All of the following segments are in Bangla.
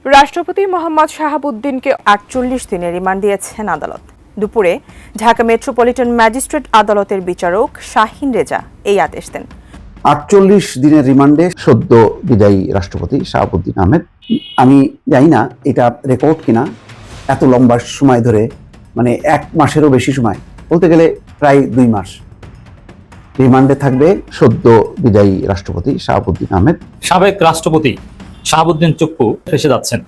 রাষ্ট্রপতি মোহাম্মদ শাহাবুদ্দিনকে ৪৮ দিনের রিমান্ড দিয়েছেন আদালত। দুপুরে ঢাকা মেট্রোপলিটন ম্যাজিস্ট্রেট আদালতের বিচারক শাহিন রেজা এই আদেশ দেন। ৪৮ দিনের রিমান্ডে সদ্য বিদায়ী রাষ্ট্রপতি শাহাবুদ্দিন আহমেদ। আমি জানি না এটা রেকর্ড কিনা, এত লম্বা সময় ধরে, মানে ১ মাসেরও বেশি সময়, বলতে গেলে প্রায় ২ মাস রিমান্ডে থাকবে সদ্য বিদায়ী রাষ্ট্রপতি শাহাবুদ্দিন আহমেদ। সাবেক রাষ্ট্রপতি শাহাবুদ্দিন চুপ্পু ফেসে যাচ্ছেন,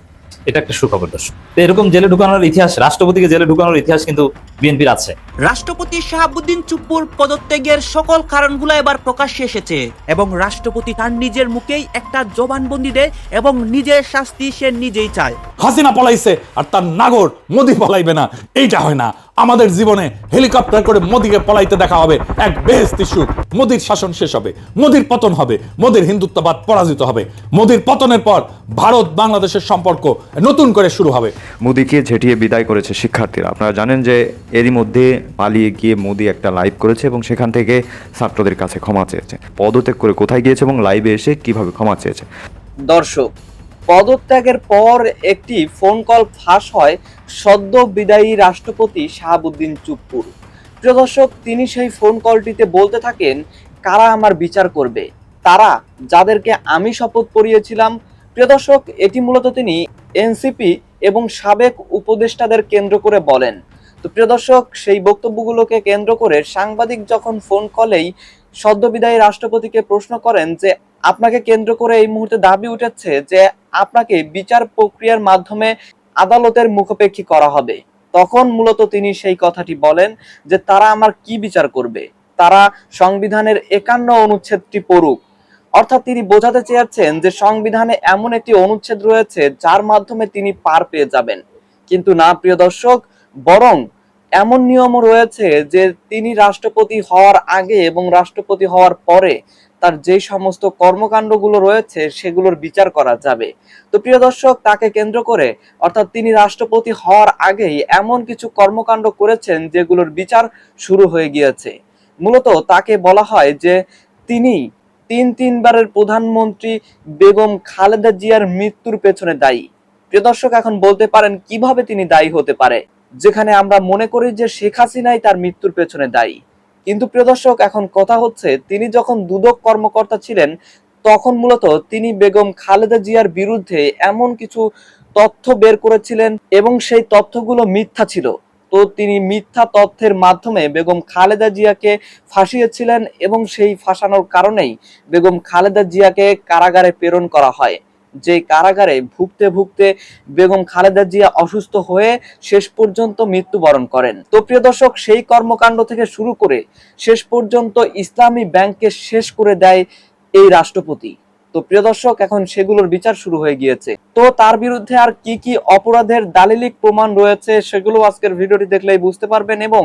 এটা একটা সুখবর দর্শক। এরকম জেলে ঢুকানোর ইতিহাস, রাষ্ট্রপতিকে জেলে ঢুকানোর ইতিহাস কিন্তু বিএনপির আছে। রাষ্ট্রপতি শাহাবুদ্দিন চুপ্পুর পদত্যাগের সকল কারণগুলো এবার প্রকাশ্যে এসেছে এবং রাষ্ট্রপতি তার নিজের মুখেই একটা জবানবন্দি দেয় এবং নিজের শাস্তি সে নিজেই চায়। হাসিনা পলাইছে আর তার নাগর মোদি পলাইবে না, এইটা হয় না। আমাদের জীবনে হেলিকপ্টার করে মোদিকে পলাইতে দেখা হবে, এক বেহেশতি সুখ। মোদির শাসন শেষ হবে, মোদির পতন হবে, মোদির হিন্দুত্ববাদ পরাজিত হবে। মোদির পতনের পর ভারত বাংলাদেশের সম্পর্ক নতুন করে শুরু হবে। মোদিকে ঝেঁটিয়ে বিদায় করেছে শিক্ষার্থীরা। আপনারা জানেন যে এরই মধ্যে পালিয়ে গিয়ে মোদি একটা লাইভ করেছে এবং সেখান থেকে ছাত্রদের কাছে ক্ষমা চেয়েছে। পদত্যাগ করে কোথায় গিয়েছে এবং লাইভে এসে কিভাবে ক্ষমা চেয়েছে। দর্শক, পদত্যাগের পর একটি ফোন কল ফাঁস হয় সদ্য বিদায়ী রাষ্ট্রপতি শাহাবুদ্দিন চুপ্পুর। প্রিয় দর্শক, তিনি সেই ফোন কলটিতে বলতে থাকেন, কারা আমার বিচার করবে? তারা যাদেরকে আমি শপথ করিয়েছিলাম। প্রিয় দর্শক, এটি মূলত তিনি এনসিপি এবং সাবেক উপদেষ্টাদের কেন্দ্র করে বলেন। তো প্রিয় দর্শক, সেই বক্তব্যগুলোকে কেন্দ্র করে সাংবাদিক যখন ফোন কলেই সদ্য বিদায়ী রাষ্ট্রপতিকে প্রশ্ন করেন যে আপনাকে কেন্দ্র করে এই মুহূর্তে দাবি উঠেছে যে আপনাকে বিচার প্রক্রিয়ার মাধ্যমে আদালতের মুখাপেক্ষী করা হবে, তখন মূলত তিনি সেই কথাটি বলেন যে তারা আমার কি বিচার করবে, তারা সংবিধানের ৫১ অনুচ্ছেদটি পড়ুক। অর্থাৎ তিনি বোঝাতে চেয়েছেন যে সংবিধানে এমন একটি অনুচ্ছেদ রয়েছে যার মাধ্যমে তিনি পার পেয়ে যাবেন। কিন্তু না প্রিয় দর্শক, বরং এমন নিয়মও রয়েছে যে তিনি রাষ্ট্রপতি হওয়ার আগে এবং রাষ্ট্রপতি হওয়ার পরে তার যে সমস্ত কর্মকাণ্ডগুলো রয়েছে সেগুলোর বিচার করা যাবে। তো প্রিয় দর্শক, তাকে কেন্দ্র করে, অর্থাৎ তিনি রাষ্ট্রপতি হওয়ার আগেই এমন কিছু কর্মকাণ্ড করেছেন যেগুলোর বিচার শুরু হয়ে গিয়েছে। মূলত তাকে বলা হয় যে তিনি তিনবারের প্রধানমন্ত্রী বেগম খালেদা জিয়ার মৃত্যুর পেছনে দায়ী। প্রিয় দর্শক, এখন বলতে পারেন কিভাবে তিনি দায়ী হতে পারে, যেখানে আমরা মনে করি যে শেখ হাসিনাই তার মৃত্যুর পেছনে দায়ী। কিন্তু প্রিয় দর্শক, এখন কথা হচ্ছে তিনি যখন দুদক কর্মকর্তা ছিলেন তখন মূলত তিনি বেগম খালেদা জিয়ার বিরুদ্ধে এমন কিছু তথ্য বের করেছিলেন এবং সেই তথ্যগুলো মিথ্যা ছিল। তো তিনি মিথ্যা তথ্যের মাধ্যমে বেগম খালেদা জিয়াকে ফাঁসিয়েছিলেন এবং সেই ফাঁসানোর কারণেই বেগম খালেদা জিয়াকে কারাগারে প্রেরণ করা হয়, যে কারাগারে ভুগতে ভুগতে বেগম খালেদা জিয়া অসুস্থ হয়ে শেষ পর্যন্ত মৃত্যুবরণ করেন। তো প্রিয় দর্শক, সেই কর্মকাণ্ড থেকে শুরু করে শেষ পর্যন্ত ইসলামী ব্যাংককে শেষ করে দেয় এই রাষ্ট্রপতি। তো প্রিয় দর্শক, এখন সেগুলোর বিচার শুরু হয়ে গিয়েছে। তো তার বিরুদ্ধে আর কি কি অপরাধের দালিলিক প্রমাণ রয়েছে সেগুলো আজকের ভিডিওটি দেখলেই বুঝতে পারবেন এবং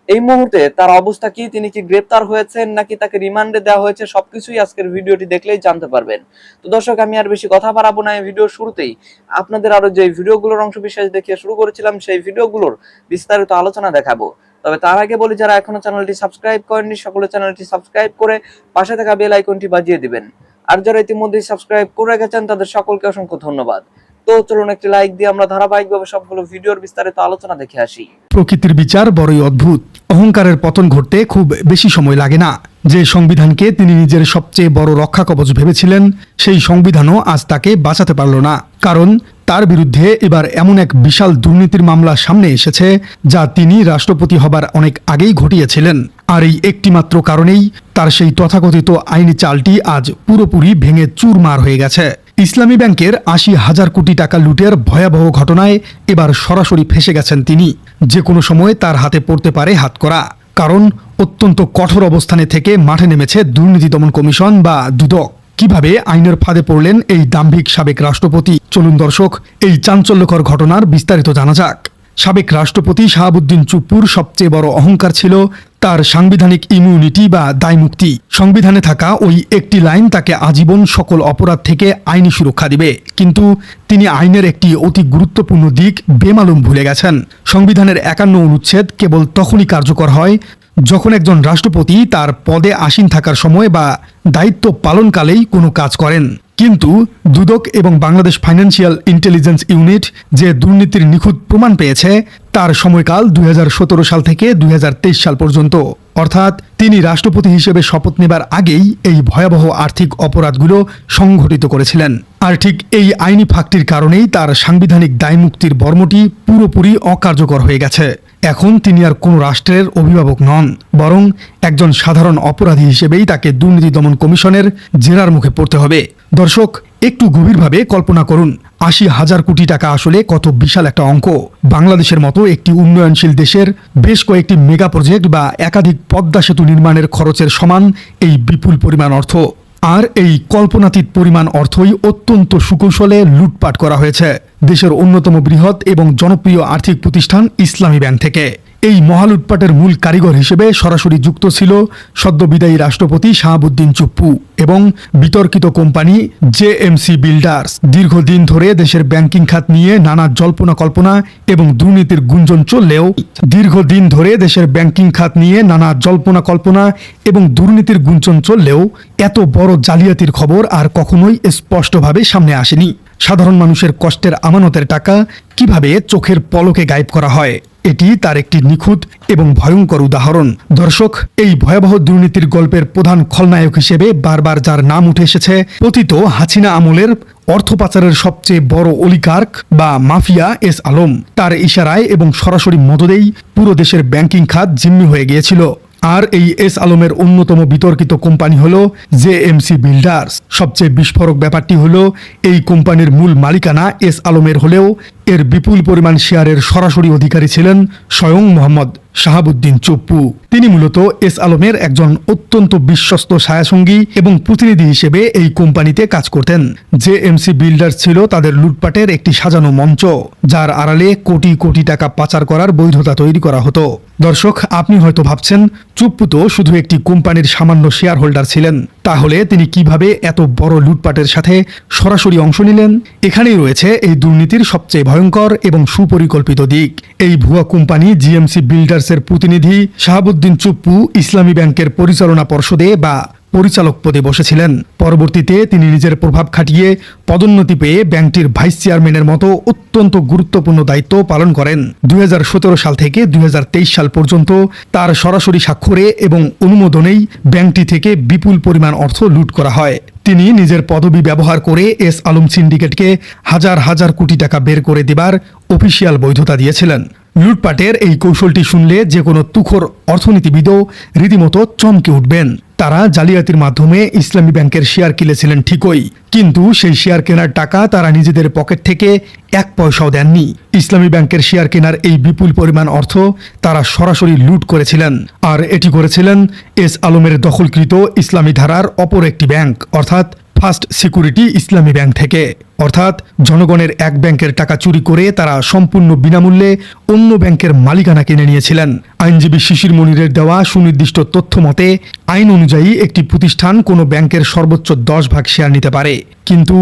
এই মুহূর্তে তার অবস্থা কি, তিনি কি গ্রেপ্তার হয়েছেন নাকি তাকে রিমান্ডে দেওয়া হয়েছে, সবকিছুই আজকের ভিডিওটি দেখলেই জানতে পারবেন। তো দর্শক, আমি আর বেশি কথা বাড়াবো না। এই ভিডিওর শুরুতেই আপনাদের আরো যে ভিডিওগুলোর অংশ বিশেষ দেখিয়ে শুরু করেছিলাম সেই ভিডিওগুলোর বিস্তারিত আলোচনা দেখাবো। তবে তার আগে বলি, যারা এখনো চ্যানেলটি সাবস্ক্রাইব করেননি সকলে চ্যানেলটি সাবস্ক্রাইব করে পাশে থাকা বেল আইকনটি বাজিয়ে দিবেন। আর যারা ইতিমধ্যেই সাবস্ক্রাইব করে রেখেছেন তাদের সকলকে অসংখ্য ধন্যবাদ। তো চলুন একটি লাইক দিয়ে আমরা ধারাবাহিকভাবে সবগুলো ভিডিওর বিস্তারিত আলোচনা দেখে আসি। প্রকৃতির বিচার বড়ই অদ্ভুত। অহংকারের পতন ঘটতে খুব বেশি সময় লাগে না। যে সংবিধানকে তিনি নিজের সবচেয়ে বড় রক্ষা কবচ ভেবেছিলেন সেই সংবিধানও আজ তাকে বাঁচাতে পারল না। কারণ তার বিরুদ্ধে এবার এমন এক বিশাল দুর্নীতির মামলা সামনে এসেছে যা তিনি রাষ্ট্রপতি হবার অনেক আগেই ঘটিয়েছিলেন। আর এই একটিমাত্র কারণেই তার সেই তথাকথিত আইনি চালটি আজ পুরোপুরি ভেঙে চুরমার হয়ে গেছে। ইসলামী ব্যাংকের ৮০,০০০ কোটি টাকা লুটের ভয়াবহ ঘটনায় এবার সরাসরি ফেঁসে গেছেন তিনি। যে কোনো সময় তার হাতে পড়তে পারে হাতকড়া। কারণ অত্যন্ত কঠোর অবস্থানে থেকে মাঠে নেমেছে দুর্নীতি দমন কমিশন বা দুদক। কিভাবে আইনের ফাঁদে পড়লেন এই দাম্ভিক সাবেক রাষ্ট্রপতি, চলুন দর্শক এই চাঞ্চল্যকর ঘটনার বিস্তারিত জানা যাক। সাবেক রাষ্ট্রপতি শাহাবুদ্দিন চুপ্পুর সবচেয়ে বড় অহংকার ছিল তার সাংবিধানিক ইমিউনিটি বা দায়মুক্তি। সংবিধানে থাকা ওই একটি লাইন তাকে আজীবন সকল অপরাধ থেকে আইনি সুরক্ষা দিবে, কিন্তু তিনি আইনের একটি অতি গুরুত্বপূর্ণ দিক বেমালুম ভুলে গেছেন। সংবিধানের ৫১ অনুচ্ছেদ কেবল তখনই কার্যকর হয় যখন একজন রাষ্ট্রপতি তার পদে আসীন থাকার সময় বা দায়িত্ব পালনকালেই কোনো কাজ করেন। কিন্তু দুদক এবং বাংলাদেশ ফাইন্যান্সিয়াল ইন্টেলিজেন্স ইউনিট যে দুর্নীতির নিখুঁত প্রমাণ পেয়েছে তার সময়কাল 2017 সাল থেকে 2023 সাল পর্যন্ত, অর্থাৎ তিনি রাষ্ট্রপতি হিসেবে শপথ নেবার আগেই এই ভয়াবহ আর্থিক অপরাধগুলো সংঘটিত করেছিলেন। আর ঠিক এই আইনি ফাঁকটির কারণেই তার সাংবিধানিক দায়মুক্তির বর্মটি পুরোপুরি অকার্যকর হয়ে গেছে। এখন তিনি আর কোনো রাষ্ট্রের অভিভাবক নন, বরং একজন সাধারণ অপরাধী হিসেবেই তাকে দুর্নীতি দমন কমিশনের জেরার মুখে পড়তে হবে। দর্শক, একটু গভীরভাবে কল্পনা করুন, 80,000 কোটি টাকা আসলে কত বিশাল একটা অঙ্ক। বাংলাদেশের মতো একটি উন্নয়নশীল দেশের বেশ কয়েকটি মেগা প্রজেক্ট বা একাধিক পদ্মা সেতু নির্মাণের খরচের সমান এই বিপুল পরিমাণ অর্থ। আর এই কল্পনাতীত পরিমাণ অর্থই অত্যন্ত সুকৌশলে লুটপাট করা হয়েছে দেশের অন্যতম বৃহৎ এবং জনপ্রিয় আর্থিক প্রতিষ্ঠান ইসলামী ব্যাংক থেকে। এই মহালুটপাটের মূল কারিগর হিসেবে সরাসরি যুক্ত ছিল সদ্য বিদায়ী রাষ্ট্রপতি শাহাবুদ্দিন চুপ্পু এবং বিতর্কিত কোম্পানি জেএমসি বিল্ডার্স। দীর্ঘদিন ধরে দেশের ব্যাংকিং খাত নিয়ে নানা জল্পনা কল্পনা এবং দুর্নীতির গুঞ্জন চললেও এত বড় জালিয়াতির খবর আর কখনোই স্পষ্টভাবে সামনে আসেনি। সাধারণ মানুষের কষ্টের আমানতের টাকা কিভাবে চোখের পলকে গায়েব করা হয়, এটি তার একটি নিখুঁত এবং ভয়ঙ্কর উদাহরণ। দর্শক, এই ভয়াবহ দুর্নীতির গল্পের প্রধান খলনায়ক হিসেবে বারবার যার নাম উঠে এসেছে পতিত হাসিনা আমলের অর্থ পাচারের সবচেয়ে বড় অলিগার্ক বা মাফিয়া এস আলম। তার ইশারায় এবং সরাসরি মদদেই পুরো দেশের ব্যাংকিং খাত জিম্মি হয়ে গিয়েছিল। আর এই এস আলমের অন্যতম বিতর্কিত কোম্পানি হলো জেএমসি বিল্ডার্স। সবচেয়ে বিস্ফোরক ব্যাপারটি হলো এই কোম্পানির মূল মালিকানা এস আলমের হলেও এর বিপুল পরিমাণ শেয়ারের সরাসরি অধিকারী ছিলেন স্বয়ং মোহাম্মদ শাহাবুদ্দিন চুপ্পু। তিনি মূলত এস আলমের একজন অত্যন্ত বিশ্বস্ত ছায়াসঙ্গী এবং প্রতিনিধি হিসেবে এই কোম্পানিতে কাজ করতেন। জেএমসি বিল্ডার্স ছিল তাদের লুটপাটের একটি সাজানো মঞ্চ, যার আড়ালে কোটি কোটি টাকা পাচার করার বৈধতা তৈরি করা হতো। দর্শক, আপনি হয়তো ভাবছেন চুপ্পু তো শুধু একটি কোম্পানির সামান্য শেয়ার হোল্ডার ছিলেন, তাহলে তিনি কিভাবে এত বড় লুটপাটের সাথে সরাসরি অংশ নিলেন? এখানেই রয়েছে এই দুর্নীতির সবচেয়ে ভয়ঙ্কর এবং সুপরিকল্পিত দিক। এই ভুয়া কোম্পানি জিএমসি বিল্ডার্সের প্রতিনিধি শাহাবুদ্দিন চুপ্পু ইসলামী ব্যাংকের পরিচালনা পর্ষদে বা পরিচালক পদে বসেছিলেন। পরবর্তীতে তিনি নিজের প্রভাব খাটিয়ে পদোন্নতি পেয়ে ব্যাংকটির ভাইস চেয়ারম্যানের মতো অত্যন্ত গুরুত্বপূর্ণ দায়িত্ব পালন করেন। 2017 সাল থেকে 2023 সাল পর্যন্ত তার সরাসরি স্বাক্ষরে এবং অনুমোদনেই ব্যাংকটি থেকে বিপুল পরিমাণ অর্থ লুট করা হয়। তিনি নিজের পদবি ব্যবহার করে এস আলম সিন্ডিকেটকে হাজার হাজার কোটি টাকা বের করে দেবার অফিসিয়াল বৈধতা দিয়েছিলেন। লুটপাটের এই কৌশলটি শুনলে যে কোনো তুখোর অর্থনীতিবিদও রীতিমতো চমকে উঠবেন। তারা জালিয়াতির মাধ্যমে ইসলামী ব্যাংকের শেয়ার কিনেছিলেন ঠিকই, কিন্তু সেই শেয়ার কেনার টাকা তারা নিজেদের পকেট থেকে 1 পয়সাও দেননি। ইসলামী ব্যাংকের শেয়ার কেনার এই বিপুল পরিমাণ অর্থ তারা সরাসরি লুট করেছিলেন, আর এটি করেছিলেন এস আলমের দখলকৃত ইসলামী ধারার অপর একটি ব্যাংক, অর্থাৎ ফার্স্ট সিকিউরিটি ইসলামী ব্যাংক থেকে। অর্থাৎ জনগণের এক ব্যাংকের টাকা চুরি করে তারা সম্পূর্ণ বিনামূল্যে অন্য ব্যাংকের মালিকানা কিনে নিয়েছিলেন। আইনজীবী শিশির মনিরের দেওয়া সুনির্দিষ্ট তথ্য মতে আইন অনুযায়ী একটি প্রতিষ্ঠান কোনো ব্যাংকের সর্বোচ্চ 10 ভাগ শেয়ার নিতে পারে, কিন্তু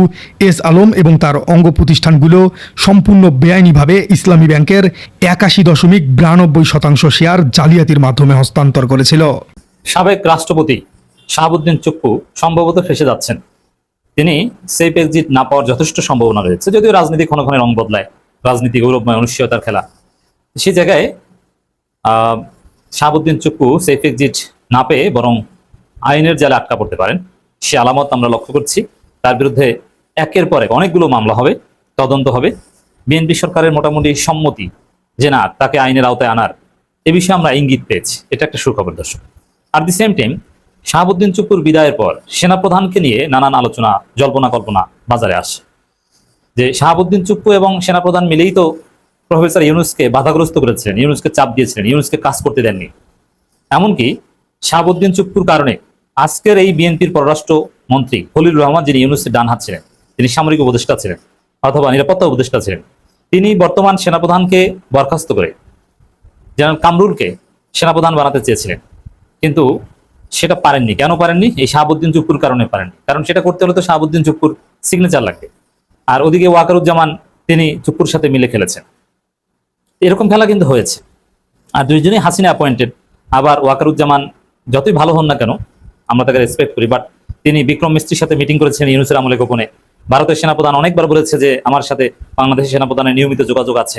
এস আলম এবং তার অঙ্গ প্রতিষ্ঠানগুলো সম্পূর্ণ বেআইনিভাবে ইসলামী ব্যাংকের 81.92% শেয়ার জালিয়াতির মাধ্যমে হস্তান্তর করেছিল। সাবেক রাষ্ট্রপতি শাহাবুদ্দিন চুপ্পু সম্ভবত ফেঁসে যাচ্ছেন। তিনি সেফ এক্সিট না পাওয়ার যথেষ্ট সম্ভাবনা রয়েছে, যদিও রাজনীতি ক্ষণ ক্ষণে রং বদলায়, রাজনীতি গৌরবময় অনিশ্চয়তার খেলা। সেই জায়গায় শাহাবুদ্দিন চুপ্পু সেফ এক্সিট না পেয়ে বরং আইনের জালে আটকা পড়তে পারেন, সে আলামত আমরা লক্ষ্য করছি। তার বিরুদ্ধে একের পর এক অনেকগুলো মামলা হবে, তদন্ত হবে। বিএনপি সরকারের মোটামুটি সম্মতি যে না, তাকে আইনের আওতায় আনার, এ বিষয়ে আমরা ইঙ্গিত পেয়েছি। এটা একটা সুখবর দর্শক। আর দি সেম টাইম শাহাবুদ্দিন চুপ্পুর বিদায়ের পর সেনাপ্রধানকে নিয়ে নানান আলোচনা, জল্পনা কল্পনা বাজারে আসে যে শাহাবুদ্দিন চুপ্পু এবং সেনাপ্রধান মিলেই তো প্রফেসর ইউনূসকে বাধাগ্রস্ত করেছিলেন, ইউনূসকে চাপ দিয়েছিলেন, ইউনূসকে কাজ করতে দেননি। এমনকি শাহাবুদ্দিন চুপ্পুর কারণে আজকের এই বিএনপির পররাষ্ট্র মন্ত্রী খলিলুর রহমান, যিনি ইউনূসের ডান হাত ছিলেন, তিনি সামরিক উপদেষ্টা ছিলেন অথবা নিরাপত্তা উপদেষ্টা ছিলেন, তিনি বর্তমান সেনাপ্রধানকে বরখাস্ত করে জেনারেল কামরুলকে সেনাপ্রধান বানাতে চেয়েছিলেন, কিন্তু সেটা পারেননি। কেন পারেননি? এই শাহাবুদ্দিন চুপ্পুর কারণে পারেননি। কারণ সেটা করতে হলে তো শাহাবুদ্দিন চুপ্পুর সিগনেচার লাগবে, আর ওদিকে ওয়াকারুজ্জামান তিনি চুপ্পুর সাথে মিলে খেলেছেন। এরকম খেলা কিন্তু হয়েছে। আর দুইজনই হাসিনা অ্যাপয়েন্টেড আবার ওয়াকারুজ্জামান যতই ভালো হন না কেন, আমরা তাকে রেসপেক্ট করি, বাট তিনি বিক্রম মিস্ত্রির সাথে মিটিং করেছেন ইউনূসের আমলে গোপনে। ভারতের সেনাপ্রধান অনেকবার বলেছে যে আমার সাথে বাংলাদেশের সেনাপ্রধানের নিয়মিত যোগাযোগ আছে।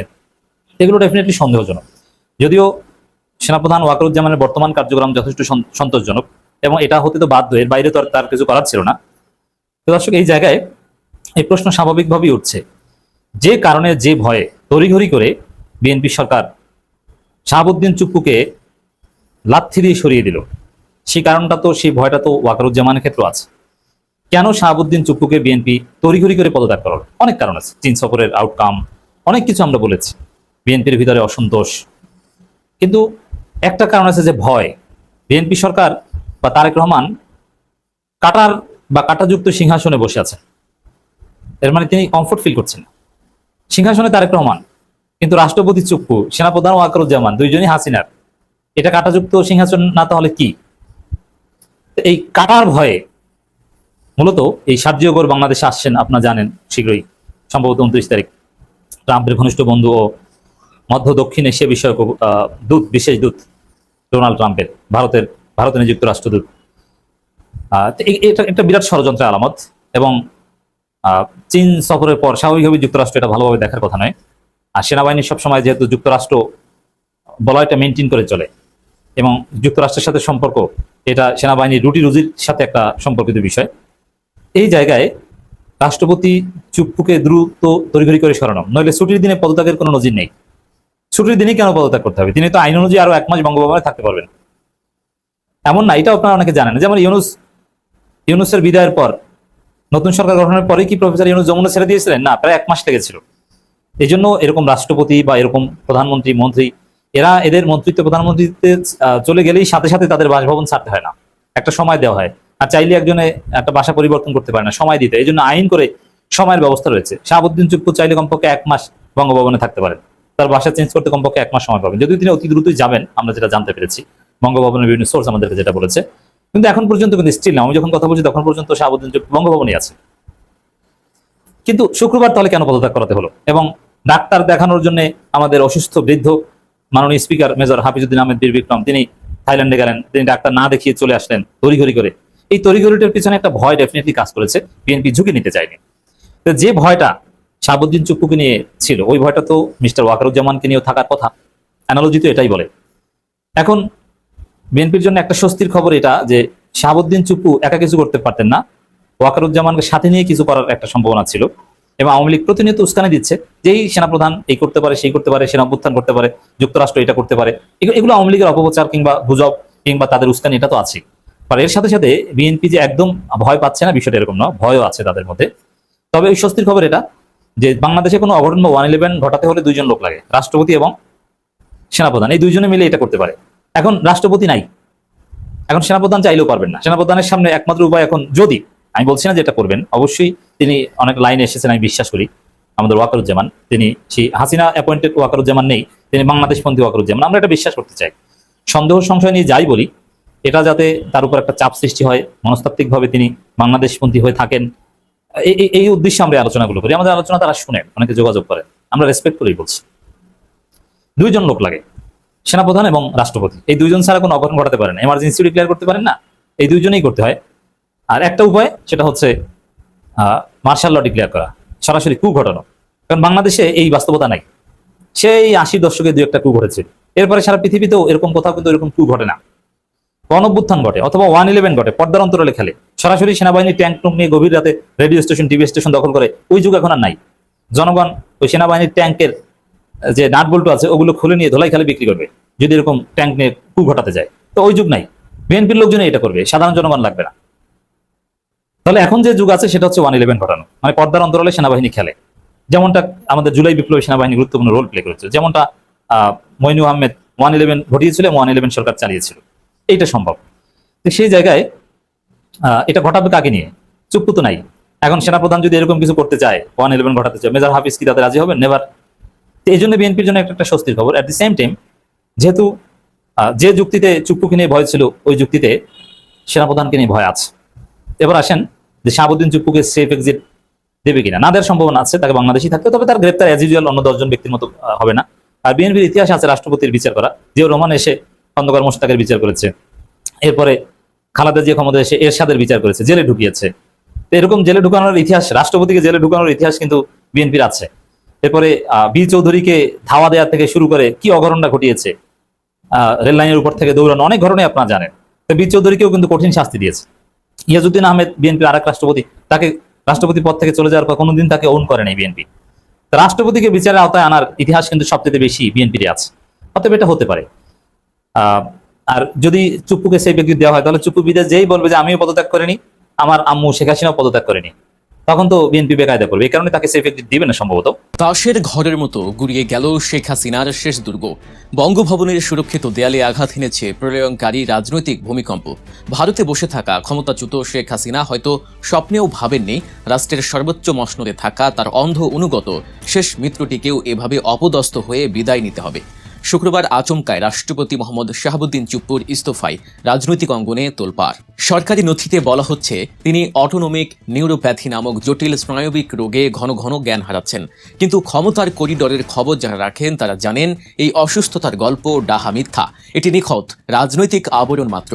এগুলো ডেফিনেটলি সন্দেহজনক। যদিও সেনাপ্রধান ওয়াকারুজ্জামানের বর্তমান কার্যক্রম যথেষ্ট সন্তোষজনক এবং এটা হতে তো বাধ্য, এর বাইরে তো আর তার কিছু করার ছিল না। তো দর্শক, এই জায়গায় এই প্রশ্ন স্বাভাবিকভাবেই উঠছে, যে কারণে যে ভয়ে তড়িঘড়ি করে বিএনপি সরকার শাহাবুদ্দিন চুপ্পুকে লাথি দিয়ে সরিয়ে দিল, সেই কারণটা তো, সেই ভয়টা তো ওয়াকারুজ্জামানের ক্ষেত্রে আছে। কেন শাহাবুদ্দিন চুপ্পুকে বিএনপি তড়িঘড়ি করে পদত্যাগ করার অনেক কারণ আছে। চীন সফরের আউটকাম, অনেক কিছু আমরা বলেছি, বিএনপির ভিতরে অসন্তোষ, কিন্তু একটা কারণ আছে যে ভয়। বিএনপি সরকার বা তারেক রহমান কাটার বা কাটাযুক্ত সিংহাসনে বসে আছেন, এর মানে তিনি কমফোর্ট ফিল করছেন না। সিংহাসনে তারেক রহমান, কিন্তু রাষ্ট্রপতি চুপ্পু, সেনাপ্রধান ওয়াকারুজ্জামান, দুইজনই হাসিনার। এটা কাটাযুক্ত সিংহাসন না তাহলে কি? এই কাটার ভয়ে মূলত এই সার্জিও বাংলাদেশে আসছেন, আপনারা জানেন, শীঘ্রই সম্ভবত 29 তারিখ। ট্রাম্পের ঘনিষ্ঠ বন্ধু ও মধ্য দক্ষিণ এশিয়া বিষয়ক দূত, বিশেষ দূত ডোনাল্ড ট্রাম্পের, ভারতে নিযুক্ত রাষ্ট্রদূত। এটা একটা বিরাট ষড়যন্ত্রের আলামত এবং চীন সফরের পর স্বাভাবিকভাবে যুক্তরাষ্ট্র এটা ভালোভাবে দেখার কথা নয়। আর সেনাবাহিনী সবসময় যেহেতু যুক্তরাষ্ট্র বলয়টা মেনটেন করে চলে এবং যুক্তরাষ্ট্রের সাথে সম্পর্ক, এটা সেনাবাহিনীর রুটি রুজির সাথে একটা সম্পর্কিত বিষয়। এই জায়গায় রাষ্ট্রপতি চুপ্পুকে দ্রুত তড়িঘড়ি করে সরানো, নইলে ছুটির দিনে পদত্যাগের কোনো নজির নেই। ছুটির দিনে কেন পদত্যাগ করতে হবে? তিনি তো আইন অনুযায়ী আরো 1 মাস বঙ্গভবনে থাকতে পারবেন, এমন না? এটাও আপনারা অনেকে জানেন। যেমন ইউনূসের বিদায়ের পর, নতুন সরকার গঠনের পরে কি প্রফেসর ইউনূস যমুনা ছেড়ে দিয়েছিলেন? না, প্রায় 1 মাস লেগেছিল। এই জন্য এরকম রাষ্ট্রপতি বা এরকম প্রধানমন্ত্রী, মন্ত্রী, এদের মন্ত্রিত্ব প্রধানমন্ত্রীতে চলে গেলেই সাথে সাথে তাদের বাসভবন ছাড়তে হয় না, একটা সময় দেওয়া হয়। আর চাইলে একজনে একটা বাসা পরিবর্তন করতে পারে না, সময় দিতে। এই জন্য আইন করে সময়ের ব্যবস্থা রয়েছে। শাহাবুদ্দিন চুপ্পু চাইলে কমপক্ষে 1 মাস বঙ্গভবনে থাকতে পারেন, তার বাসা চেঞ্জ করতে কমপক্ষে 1 মাস সময় পাবেন। যদিও তিনি অতি দ্রুতই যাবেন, আমরা যেটা জানতে পেরেছি, বঙ্গভবনের বিভিন্ন সোর্স আমাদেরকে যেটা বলেছে। কিন্তু এখন পর্যন্ত কিন্তু স্টিল না, আমি যখন কথা বলছি তখন পর্যন্ত শাহাবুদ্দিন চুপ্পু বঙ্গভবনই আছে। কিন্তু শুক্রবার তাহলে কেন পদত্যাগ করাতে হলো? এবং ডাক্তার দেখানোর জন্য আমাদের অসুস্থ বৃদ্ধ মাননীয় স্পিকার মেজর হাফিজউদ্দিন আহমেদ বীর বিক্রম, তিনি থাইল্যান্ডে গেলেন, তিনি ডাক্তার না দেখিয়ে চলে আসলেন তড়িঘড়ি করে। এই তড়িঘড়িটার পিছনে একটা ভয় ডেফিনেটলি কাজ করেছে, বিএনপি ঝুঁকি নিতে চায়নি। তো যে ভয়টা শাহাবুদ্দিন চুপ্পুকে নিয়ে ছিল, ওই ভয়টা তো মিস্টার ওয়াকারুজ্জামানকে নিয়েও থাকার কথা। অ্যানালজি তো এটাই বলে। এখন বিএনপির জন্য একটা স্বস্তির খবর এটা যে শাহাবুদ্দিন চুপ্পু একা কিছু করতে পারতেন না, ওয়াকারুজ্জামানকে সাথে নিয়ে কিছু করার একটা সম্ভাবনা ছিল। এবং আওয়ামী লীগ প্রতিনিয়ত উস্কানি দিচ্ছে যে এই সেনাপ্রধান এই করতে পারে, সেই করতে পারে, সেনা অভ্যুত্থান করতে পারে, যুক্তরাষ্ট্র এটা করতে পারে। এগুলো আওয়ামী লীগের অপপ্রচার কিংবা গুজব কিংবা তাদের উস্কানি, এটা তো আছে। আর এর সাথে সাথে বিএনপি যে একদম ভয় পাচ্ছে না, বিষয়টা এরকম না, ভয়ও আছে তাদের মধ্যে। তবে ওই স্বস্তির খবর এটা যে বাংলাদেশে কোনো অঘটন বা 111 ঘটাতে হলে 2 জন লোক লাগে, রাষ্ট্রপতি এবং সেনাপ্রধান। এই 2 জনে মিলে এটা করতে পারে। এখন রাষ্ট্রপতি নাই, এখন সেনাপ্রধান চাইলেও পারবেন না। সেনাপ্রধানের সামনে একমাত্র উপায় এখন, যদি, আমি বলছি না যে এটা করবেন, অবশ্যই তিনি অনেক লাইনে এসেছেন, আমি বিশ্বাস করি, আমাদের ওয়াকারুজ্জামান, তিনি সেই হাসিনা অ্যাপয়েন্টেড ওয়াকারুজ্জামান নেই, তিনি বাংলাদেশপন্থী ওয়াকারুজ্জামান। আমরা এটা বিশ্বাস করতে চাই। সন্দেহ সংশয় নিয়ে যাই বলি, এটা যাতে তার উপর একটা চাপ সৃষ্টি হয়, মনস্তাত্ত্বিকভাবে তিনি বাংলাদেশপন্থী হয়ে থাকেন, এই উদ্দেশ্যে আমরা আলোচনাগুলো করি। আমাদের আলোচনা তারা শুনেন, অনেকে যোগাযোগ করেন, আমরা রেসপেক্ট করেই বলছি। 2 জন লোক লাগে, সেনাপ্রধান এবং রাষ্ট্রপতি। এই 2 জন ছাড়া কোনো অঘটন ঘটাতে পারেন, এমার্জেন্সি ডিক্লেয়ার করতে পারেন না, এই 2 জনেই করতে হয়। আর একটা উপায়, সেটা হচ্ছে মার্শাল ল ডিক্লেয়ার করা, সরাসরি কু ঘটানো। কারণ বাংলাদেশে এই বাস্তবতা নাই। সেই 80 দশকে 2-1টা কু ঘটেছে, এরপরে সারা পৃথিবীতেও এরকম কোথাও কিন্তু এরকম কু ঘটে না। গণঅভ্যুত্থান ঘটে অথবা 111 ঘটে, পর্দার অন্তরালে খেলে, সরাসরি সেনাবাহিনী ট্যাঙ্ক নিয়ে গভীর রাতে রেডিও স্টেশন, টিভি স্টেশন দখল করে, ওই যুগ এখন আর নাই। জনগণ ওই সেনাবাহিনীর ট্যাঙ্কের যে নাট বল্টু আছে ওগুলো খুলে নিয়ে ধোলাই খালে বিক্রি করবে যদি এরকম ট্যাঙ্ক নিয়ে কু ঘটাতে যায়। তো ওই যুগ নাই, বিএনপির লোকজনই এটা করবে, সাধারণ জনগণ লাগবে না। তাহলে এখন যে যুগ আছে সেটা হচ্ছে 111 ঘটানো, মানে পর্দার অন্তরালে সেনাবাহিনী খেলে, যেমনটা আমাদের জুলাই বিপ্লবী সেনাবাহিনী গুরুত্বপূর্ণ রোল প্লে করেছে, যেমনটা মইনু আহমেদ 111 ঘটিয়েছিল, 111 সরকার চালিয়েছিল। এইটা সম্ভব। তো সেই জায়গায় এটা ঘটাবে কাকে নিয়ে? চুপ্পু তো নাই। এখন সেনাপ্রধান যদি এরকম কিছু করতে চায়, 111 ঘটাতে চায়, মেজর হাফিজ কি তাতে রাজি হবেন? নেভার। এই জন্য বিএনপির জন্য একটা স্বস্তির খবর। অ্যাট দি সেম টাইম, যেহেতু যে যুক্তিতে চুপ্পুকে নিয়ে ভয় ছিল, ওই যুক্তিতে সেনাপ্রধানকে নিয়ে ভয় আছে। এবার আসেন যে শাহাবুদ্দিন চুপ্পুকে সেফ এক্সিট দেবে কিনা। না দেওয়ার সম্ভাবনা আছে, তাকে বাংলাদেশই থাকতে, তবে তার গ্রেপ্তার অ্যাজ ইউজুয়াল অন্য 10 জন ব্যক্তির মতো হবে না। আর বিএনপির ইতিহাসে আছে রাষ্ট্রপতির বিচার করা। জিয়াউর রহমান এসে খন্দকার মোশতাকের বিচার করেছে, এরপরে খালেদা জিয়া ক্ষমতা এসে এরশাদের বিচার করেছে, জেলে ঢুকিয়েছে। তো এরকম জেলে ঢুকানোর ইতিহাস, রাষ্ট্রপতিকে জেলে ঢুকানোর ইতিহাস কিন্তু বিএনপির আছে। এরপরে বি চৌধুরীকে ধাওয়া দেওয়া থেকে শুরু করে কি অঘটনটা ঘটিয়েছে, রেল লাইনের উপর থেকে দৌড়ানো, অনেক ঘটনাই আপনারা জানেন। তো বি চৌধুরীকেও কিন্তু কঠিন শাস্তি দিয়েছে। ইয়াজউদ্দিন আহমেদ বিএনপির আরেক রাষ্ট্রপতি, তাকে রাষ্ট্রপতি পদ থেকে চলে যাওয়ার পর কোনোদিন তাকে ওন করে নাই বিএনপি। রাষ্ট্রপতিকে বিচারের আওতায় আনার ইতিহাস কিন্তু সবচেয়ে বেশি বিএনপির আছে, অতএব এটা হতে পারে। আর যদি চুপ্পুকে সেই ব্যক্তি দেওয়া হয়, তাহলে চুপ্পু বিদেশ যেই বলবে যে আমিও পদত্যাগ করিনি, আমার আম্মু শেখ হাসিনাও পদত্যাগ করেনি, তখন তো বিএনপি বেকায়দা করবে। এই কারণে তাকে সেই ব্যক্তি দিবে না সম্ভবত। তাসের ঘরের মতো গুড়িয়ে গেল শেখ হাসিনার শেষ দুর্গ। বঙ্গভবনের সুরক্ষিত দেয়ালে আঘাত এনেছে প্রলয়ঙ্কারী রাজনৈতিক ভূমিকম্প। ভারতে বসে থাকা ক্ষমতাচ্যুত শেখ হাসিনা হয়তো স্বপ্নেও ভাবেননি রাষ্ট্রের সর্বোচ্চ মসনদে থাকা তার অন্ধ অনুগত শেষ মিত্রটিকেও এভাবে অপদস্থ হয়ে বিদায় নিতে হবে। শুক্রবার আচমকায় রাষ্ট্রপতি মোহাম্মদ শাহাবুদ্দিন চুপ্পুর ইস্তফায় রাজনৈতিক অঙ্গনে তোলপাড়। সরকারি নথিতে বলা হচ্ছে তিনি অটোনমিক নিউরোপ্যাথি নামক জটিল স্নায়বিক রোগে ঘন ঘন জ্ঞান হারাচ্ছেন। কিন্তু ক্ষমতার করিডরের খবর যারা রাখেন তারা জানেন এই অসুস্থতার গল্প ডাহা মিথ্যা, এটি নিখত রাজনৈতিক আবরণ মাত্র।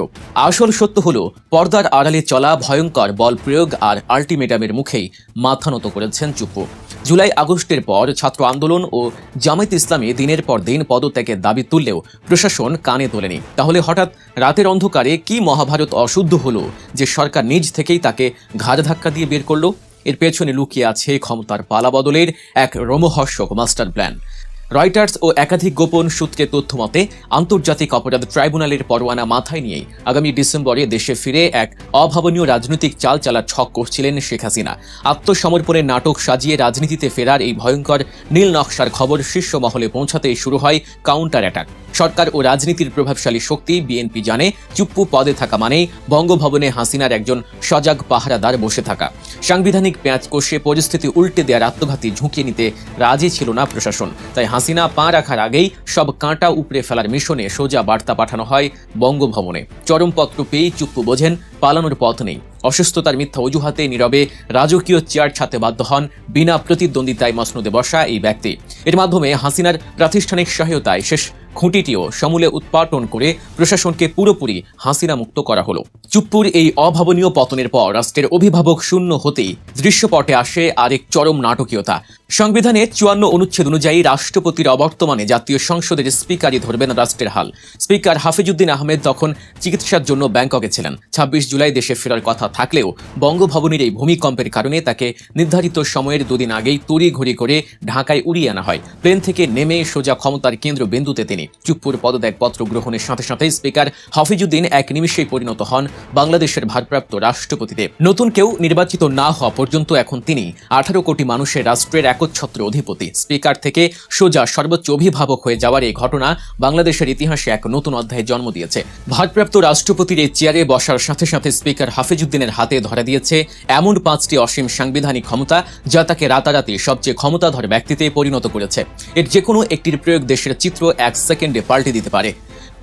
আসল সত্য হলো পর্দার আড়ালে চলা ভয়ঙ্কর বল প্রয়োগ আর আল্টিমেটামের মুখেই মাথা নত করেছেন চুপ্পু। জুলাই আগস্টের পর ছাত্র আন্দোলন ও জামায়াত ইসলামী দিনের পর দিন পদত্যাগের দাবি তুললেও প্রশাসন কানে তোলেনি। তাহলে হঠাৎ রাতের অন্ধকারে কি মহাভারত অশুদ্ধ হলো যে সরকার নিজ থেকেই তাকে ঘাড় ধাক্কা দিয়ে বের করলো? এর পেছনে লুকিয়ে আছে ক্ষমতার পালাবদলের এক রোমহর্ষক মাস্টার প্ল্যান। রয়টার্স ও একাধিক গোপন সূত্রের তথ্য মতে আন্তর্জাতিক অপরাধ ট্রাইব্যুনালের পরোয়ানা মাথায় নিয়েই আগামী ডিসেম্বরে দেশে ফিরে এক অভাবনীয় রাজনৈতিক চাল চালার ছক করছিলেন শেখ হাসিনা। আত্মসমর্পণের নাটক সাজিয়ে রাজনীতিতে ফেরার এই ভয়ঙ্কর নীল নকশার খবর শীর্ষ মহলে পৌঁছাতেই শুরু হয় কাউন্টার অ্যাটাক। সরকার ও রাজনীতির প্রভাবশালী শক্তি বিএনপি জানে চুপ্পু পদে থাকা মানেই বঙ্গভবনে হাসিনার একজন সজাগ পাহারাদার বসে থাকা। সাংবিধানিক পেঁয়াজ কষে পরিস্থিতি উল্টে দেওয়ার আত্মঘাতী ঝুঁকি নিতে রাজি ছিল না প্রশাসন। তাই হাসিনা পা রাখার আগেই সব কাঁটা উপড়ে ফেলার মিশনে সোজা বার্তা পাঠানো হয় বঙ্গভবনে। চরমপত্র পেয়েই চুপ্পু বোঝেন পালানোর পথ নেই। অসুস্থতার মিথ্যা অজুহাতে নীরবে রাজকীয় চেয়ার ছাড়তে বাধ্য হন বিনা প্রতিদ্বন্দ্বিতায় মসনদে বসা এই ব্যক্তি। এর মাধ্যমে হাসিনার প্রাতিষ্ঠানিক সহায়তায় শেষ খুঁটিটিও সমূলে উৎপাটন করে প্রশাসনকে পুরোপুরি হাসিনা মুক্ত করা হলো। চুপ্পুর এই অভাবনীয় পতনের পর রাষ্ট্রের অভিভাবক শূন্য হতেই দৃশ্যপটে আসে আরেক চরম নাটকীয়তা। সংবিধানের 54 অনুচ্ছেদ অনুযায়ী রাষ্ট্রপতির অবর্তমানে জাতীয় সংসদের স্পিকারই ধরবেন রাষ্ট্রের হাল। স্পিকার হাফিজউদ্দিন আহমেদ তখন চিকিৎসার জন্য ব্যাংককে ছিলেন। 26 জুলাই দেশে ফেরার কথা থাকলেও বঙ্গভবনের এই ভূমিকম্পের কারণে তাকে নির্ধারিত সময়ের দুদিন আগেই তড়িঘড়ি করে ঢাকায় উড়িয়ে আনা হয়। প্লেন থেকে নেমে সোজা ক্ষমতার কেন্দ্রবিন্দুতে তিনি। চুপ্পুর পদত্যাগপত্র গ্রহণের সাথে সাথে স্পিকার হাফিজউদ্দিন এক নিমিষেই পরিণত হন বাংলাদেশের ভারপ্রাপ্ত রাষ্ট্রপতিতে। নতুন কেউ নির্বাচিত না হওয়া পর্যন্ত এখন তিনি 18 কোটি মানুষের রাষ্ট্রের একচ্ছত্র অধিপতি। স্পিকার থেকে সোজা সর্বোচ্চ অভিভাবক হয়ে যাওয়ার এই ঘটনা বাংলাদেশের ইতিহাসে এক নতুন অধ্যায়ে জন্ম দিয়েছে। ভারপ্রাপ্ত রাষ্ট্রপতির এই চেয়ারে বসার সাথে সাথে স্পিকার হাফিজউদ্দিনের হাতে ধরা দিয়েছে এমন 5টি অসীম সাংবিধানিক ক্ষমতা যা তাকে রাতারাতি সবচেয়ে ক্ষমতাধর ব্যক্তিতে পরিণত করেছে। এর যে কোনো একটির প্রয়োগ দেশের চিত্র 1 সেকেন্ডে পাল্টে দিতে পারে।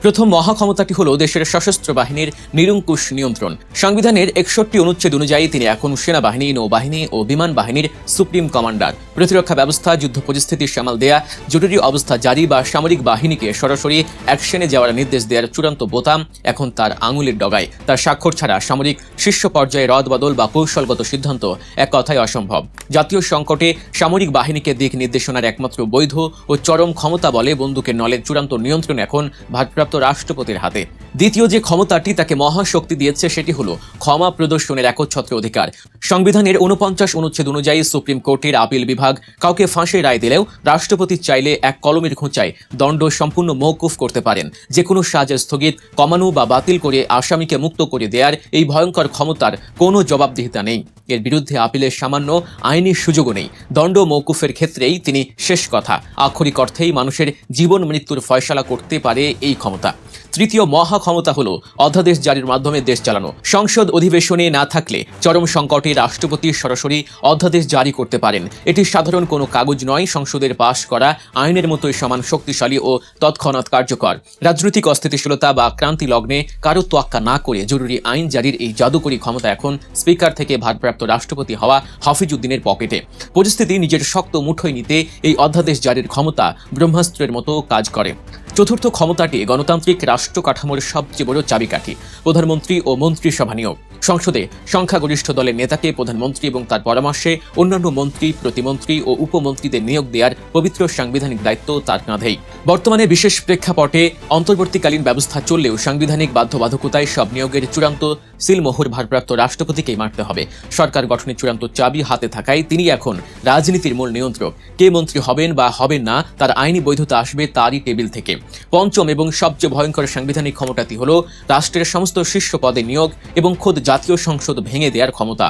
প্রথম মহাক্ষমতাটি হল দেশের সশস্ত্র বাহিনীর নিরঙ্কুশ নিয়ন্ত্রণ। সংবিধানের 61 অনুচ্ছেদ অনুযায়ী তিনি এখন সেনাবাহিনী, নৌবাহিনী ও বিমান বাহিনীর সুপ্রিম কমান্ডার। প্রতিরক্ষা ব্যবস্থা, যুদ্ধ পরিস্থিতি সামাল দেয়া, জরুরি অবস্থা জারি বা সামরিক বাহিনীকে সরাসরি অ্যাকশনে যাওয়ার নির্দেশ দেওয়ার চূড়ান্ত বোতাম এখন তার আঙুলের ডগায়। তার স্বাক্ষর ছাড়া সামরিক শীর্ষ পর্যায়ে রদবদল বা কৌশলগত সিদ্ধান্ত এক কথায় অসম্ভব। জাতীয় সংকটে সামরিক বাহিনীকে দিক নির্দেশনার একমাত্র বৈধ ও চরম ক্ষমতা বলে বন্দুকের নলের চূড়ান্ত নিয়ন্ত্রণ এখন ভারপ্রাপ্ত রাষ্ট্রপতির হাতে। দ্বিতীয় যে ক্ষমতাটি তাকে মহাশক্তি দিয়েছে সেটি হলো ক্ষমা প্রদর্শনের একচ্ছত্র অধিকার। সংবিধানের 49 অনুচ্ছেদ অনুযায়ী সুপ্রিম কোর্টের আপিল বিভাগ কাউকে ফাঁসির রায় দিলেও রাষ্ট্রপতি চাইলে এক কলমের খোঁচায় দণ্ড সম্পূর্ণ মওকুফ করতে পারেন। যে কোনো সাজা স্থগিত, কমানো বা বাতিল করে আসামিকে মুক্ত করে দেওয়ার এই ভয়ঙ্কর ক্ষমতার কোনো জবাবদিহিতা নেই। এর বিরুদ্ধে আপিলের সামান্য আইনি সুযোগও নেই। দণ্ড মওকুফের ক্ষেত্রেই তিনি শেষ কথা। আক্ষরিক অর্থেই মানুষের জীবন মৃত্যুর ফয়সালা করতে পারে এই ক্ষমতা। তৃতীয় মহা ক্ষমতা হলো অধ্যাদেশ জারির মাধ্যমে দেশ চালানো। সংসদ অধিবেশনে না থাকলে চরম সংকটে রাষ্ট্রপতি সরাসরি অধ্যাদেশ জারি করতে পারেন। এটি সাধারণ কোনো কাগজ নয়, সংসদের পাশ করা আইনের মতোই সমান শক্তিশালী ও তৎক্ষণাৎ কার্যকর। রাজনৈতিক অস্থিতিশীলতা বা ক্রান্তি লগ্নে কারো তোয়াক্কা না করে জরুরি আইন জারির এই জাদুকরী ক্ষমতা এখন স্পিকার থেকে ভারপ্রাপ্ত রাষ্ট্রপতি হওয়া হাফিজউদ্দিনের পকেটে। পরিস্থিতি নিজের শক্ত মুঠোয় নিতে এই অধ্যাদেশ জারির ক্ষমতা ব্রহ্মাস্ত্রের মতো কাজ করে। চতুর্থ ক্ষমতাটি গণতান্ত্রিক রাষ্ট্র কাঠামোর সবচেয়ে বড় চাবিকাঠি। প্রধানমন্ত্রী ও মন্ত্রিসভা নিয়োগ। সংসদে সংখ্যাগরিষ্ঠ দলের নেতাকে প্রধানমন্ত্রী এবং তার পরামর্শে অন্যান্য মন্ত্রী, প্রতিমন্ত্রী ও উপমন্ত্রীদের নিয়োগ দেওয়ার পবিত্র সাংবিধানিক দায়িত্ব তার কাঁধেই। বর্তমানে বিশেষ প্রেক্ষাপটে অন্তর্বর্তীকালীন ব্যবস্থা চললেও সাংবিধানিক বাধ্যবাধকতায় সব নিয়োগের চূড়ান্ত সিলমোহর ভারপ্রাপ্ত রাষ্ট্রপতিকেই মারতে হবে। সরকার গঠনের চূড়ান্ত চাবি হাতে থাকায় তিনি এখন রাজনীতির মূল নিয়ন্ত্রক। কে মন্ত্রী হবেন বা হবেন না তার আইনি বৈধতা আসবে তারই টেবিল থেকে। পঞ্চম এবং সবচেয়ে ভয়ঙ্কর সাংবিধানিক ক্ষমতাটি হল রাষ্ট্রের সমস্ত শীর্ষ পদে নিয়োগ এবং খোদ জাতীয় সংসদ ভেঙে দেওয়ার ক্ষমতা।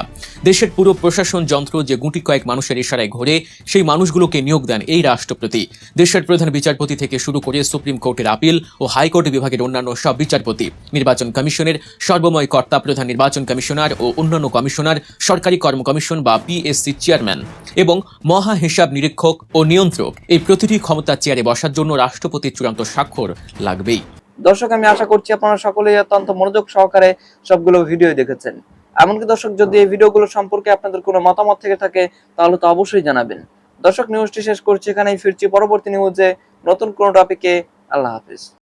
দেশের পুরো প্রশাসন যন্ত্র যে গুটি কয়েক মানুষের ইশারায় ঘোরে, সেই মানুষগুলোকে নিয়োগ দেন এই রাষ্ট্রপতি। দেশের প্রধান বিচারপতি থেকে শুরু করে সুপ্রিম কোর্টের আপিল ও হাইকোর্ট বিভাগের অন্যান্য সব বিচারপতি, নির্বাচন কমিশনের সর্বময় কর্তা প্রধান নির্বাচন কমিশনার ও অন্যান্য কমিশনার, সরকারি কর্ম কমিশন বা পিএসসি চেয়ারম্যান এবং মহা হিসাব নিরীক্ষক ও নিয়ন্ত্রক, এই প্রতিটি ক্ষমতার চেয়ারে বসার জন্য রাষ্ট্রপতির চূড়ান্ত স্বাক্ষর লাগবেই। দর্শক, আমি আশা করছি আপনারা সকলেই অত্যন্ত মনোযোগ সহকারে সবগুলো ভিডিও দেখেছেন। এমনকি দর্শক, যদি এই ভিডিওগুলো সম্পর্কে আপনাদের কোনো মতামত থেকে থাকে তাহলে তো অবশ্যই জানাবেন। দর্শক, নিউজটি শেষ করছি এখানেই, ফিরছি পরবর্তী নিউজে নতুন কোনো টপিকে। আল্লাহ হাফিজ।